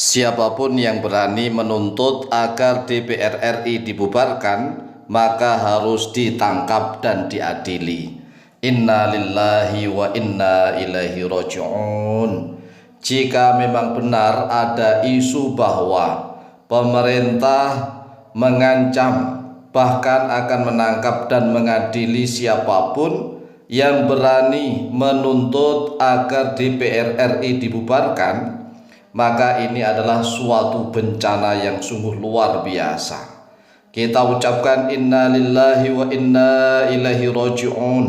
Siapapun yang berani menuntut agar DPR RI dibubarkan, maka harus ditangkap dan diadili. Inna lillahi wa inna ilaihi raji'un. Jika memang benar ada isu bahwa pemerintah mengancam, bahkan akan menangkap dan mengadili siapapun yang berani menuntut agar DPR RI dibubarkan, maka ini adalah suatu bencana yang sungguh luar biasa. Kita ucapkan inna lillahi wa inna ilaihi raji'un.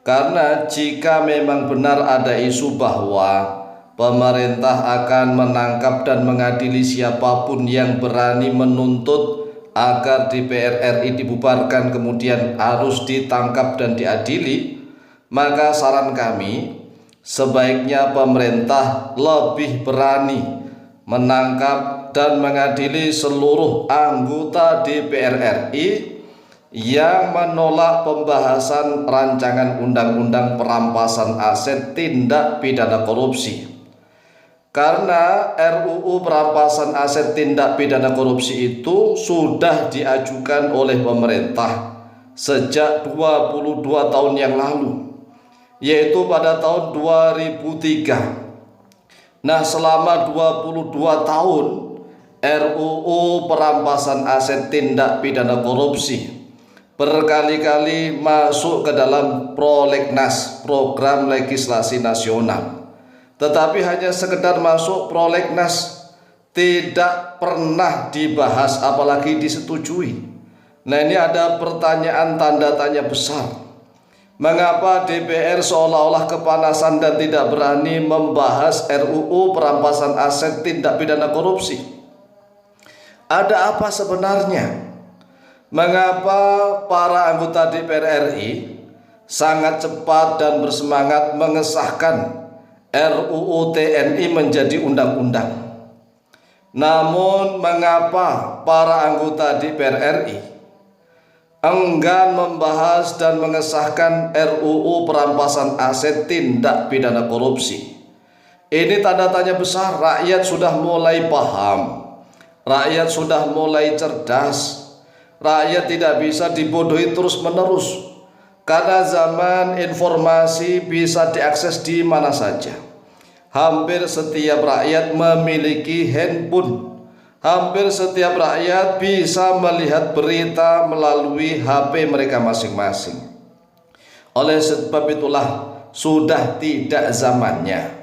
Karena jika memang benar ada isu bahwa pemerintah akan menangkap dan mengadili siapapun yang berani menuntut agar DPR RI dibubarkan kemudian harus ditangkap dan diadili, maka saran kami, sebaiknya pemerintah lebih berani menangkap dan mengadili seluruh anggota DPR RI yang menolak pembahasan rancangan undang-undang perampasan aset tindak pidana korupsi. Karena RUU perampasan aset tindak pidana korupsi itu sudah diajukan oleh pemerintah sejak 22 tahun yang lalu, yaitu pada tahun 2003. Nah, selama 22 tahun RUU perampasan aset tindak pidana korupsi berkali-kali masuk ke dalam prolegnas, program legislasi nasional, tetapi hanya sekedar masuk prolegnas, tidak pernah dibahas apalagi disetujui. Nah, ini ada pertanyaan tanda tanya besar. Mengapa DPR seolah-olah kepanasan dan tidak berani membahas RUU perampasan aset tindak pidana korupsi? Ada apa sebenarnya? Mengapa para anggota DPR RI sangat cepat dan bersemangat mengesahkan RUU TNI menjadi undang-undang? Namun mengapa para anggota DPR RI enggan membahas dan mengesahkan RUU perampasan aset tindak pidana korupsi? Ini tanda tanya besar. Rakyat sudah mulai paham, rakyat sudah mulai cerdas. Rakyat tidak bisa dibodohi terus-menerus, karena zaman informasi bisa diakses di mana saja. Hampir setiap rakyat memiliki handphone. Hampir setiap rakyat bisa melihat berita melalui HP mereka masing-masing. Oleh sebab itulah sudah tidak zamannya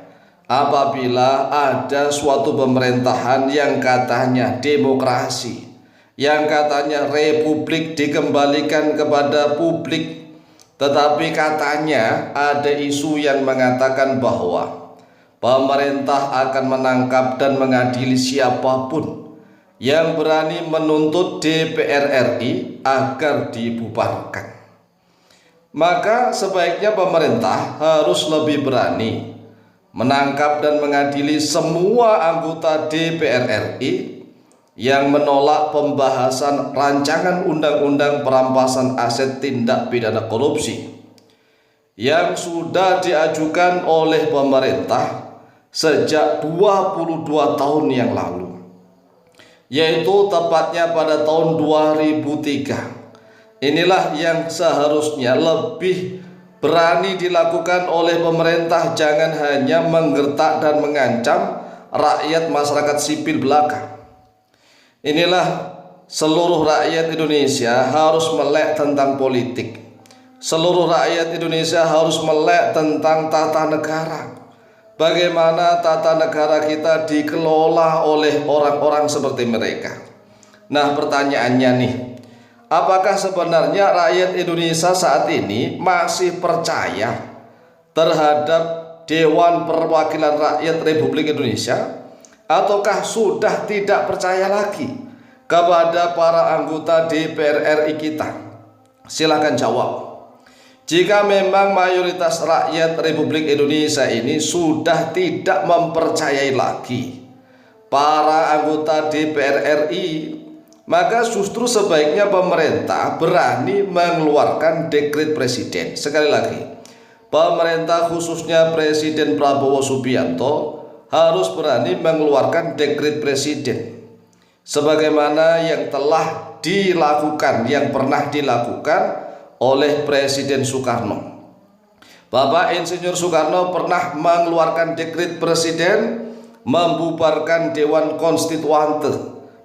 apabila ada suatu pemerintahan yang katanya demokrasi, yang katanya republik dikembalikan kepada publik, tetapi katanya ada isu yang mengatakan bahwa pemerintah akan menangkap dan mengadili siapapun yang berani menuntut DPR RI agar dibubarkan. Maka sebaiknya pemerintah harus lebih berani menangkap dan mengadili semua anggota DPR RI yang menolak pembahasan rancangan undang-undang perampasan aset tindak pidana korupsi yang sudah diajukan oleh pemerintah sejak 22 tahun yang lalu, yaitu tepatnya pada tahun 2003. Inilah yang seharusnya lebih berani dilakukan oleh pemerintah, jangan hanya menggertak dan mengancam rakyat masyarakat sipil belaka. Inilah seluruh rakyat Indonesia harus melek tentang politik. Seluruh rakyat Indonesia harus melek tentang tata negara. Bagaimana tata negara kita dikelola oleh orang-orang seperti mereka. Nah, pertanyaannya nih, apakah sebenarnya rakyat Indonesia saat ini masih percaya terhadap Dewan Perwakilan Rakyat Republik Indonesia, ataukah sudah tidak percaya lagi kepada para anggota DPR RI kita? Silakan jawab. Jika memang mayoritas rakyat Republik Indonesia ini sudah tidak mempercayai lagi para anggota DPR RI, maka justru sebaiknya pemerintah berani mengeluarkan dekret presiden. Sekali lagi, pemerintah khususnya Presiden Prabowo Subianto harus berani mengeluarkan dekret presiden sebagaimana yang telah dilakukan, yang pernah dilakukan oleh Presiden Soekarno. Bapak Insinyur Soekarno pernah mengeluarkan dekret presiden membubarkan Dewan Konstituante,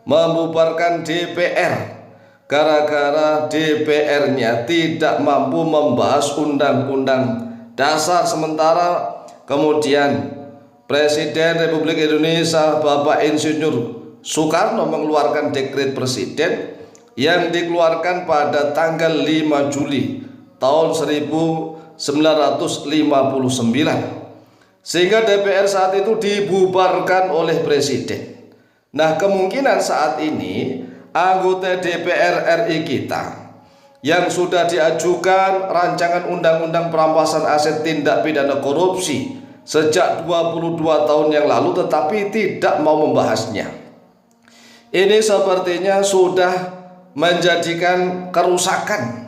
membubarkan DPR, gara-gara DPR-nya tidak mampu membahas undang-undang dasar. Sementara kemudian Presiden Republik Indonesia Bapak Insinyur Soekarno mengeluarkan dekret presiden yang dikeluarkan pada tanggal 5 Juli tahun 1959, sehingga DPR saat itu dibubarkan oleh presiden. Nah, kemungkinan saat ini anggota DPR RI kita yang sudah diajukan rancangan undang-undang perampasan aset tindak pidana korupsi sejak 22 tahun yang lalu tetapi tidak mau membahasnya, ini sepertinya sudah menjadikan kerusakan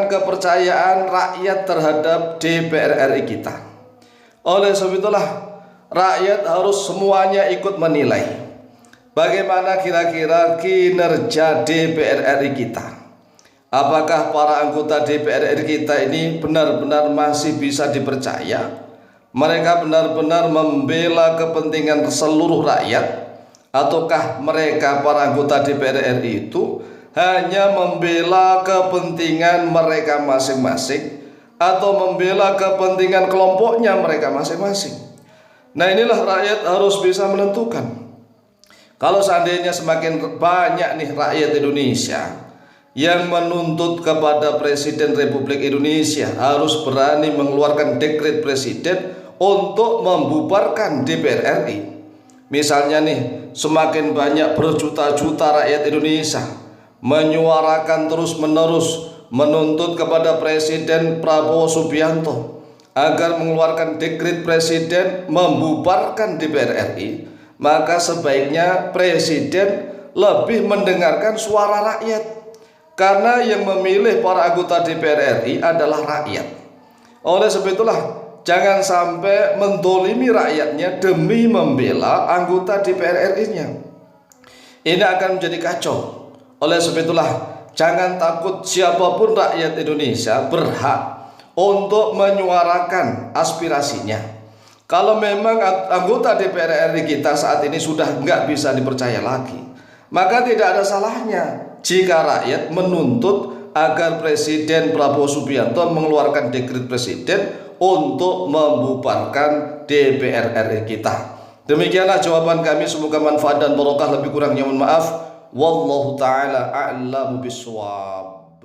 kepercayaan rakyat terhadap DPR RI kita. Oleh sebab itulah rakyat harus semuanya ikut menilai bagaimana kira-kira kinerja DPR RI kita. Apakah para anggota DPR RI kita ini benar-benar masih bisa dipercaya? Mereka benar-benar membela kepentingan seluruh rakyat? Ataukah mereka para anggota DPR RI itu hanya membela kepentingan mereka masing-masing atau membela kepentingan kelompoknya mereka masing-masing? Nah, inilah rakyat harus bisa menentukan. Kalau seandainya semakin banyak nih rakyat Indonesia yang menuntut kepada Presiden Republik Indonesia harus berani mengeluarkan dekret presiden untuk membubarkan DPR RI. Misalnya nih, semakin banyak berjuta-juta rakyat Indonesia menyuarakan terus-menerus menuntut kepada Presiden Prabowo Subianto agar mengeluarkan dekret presiden membubarkan DPR RI, maka sebaiknya presiden lebih mendengarkan suara rakyat, karena yang memilih para anggota DPR RI adalah rakyat. Oleh sebab itulah jangan sampai mendolimi rakyatnya demi membela anggota DPR RI-nya. Ini akan menjadi kacau. Oleh sebab itulah jangan takut, siapapun rakyat Indonesia berhak untuk menyuarakan aspirasinya. Kalau memang anggota DPR RI kita saat ini sudah nggak bisa dipercaya lagi, maka tidak ada salahnya jika rakyat menuntut agar Presiden Prabowo Subianto mengeluarkan dekret presiden untuk membubarkan DPR RI kita. Demikianlah jawaban kami, semoga manfaat dan barokah, lebih kurangnya mohon maaf. Wallahu taala a'lamu bissawab.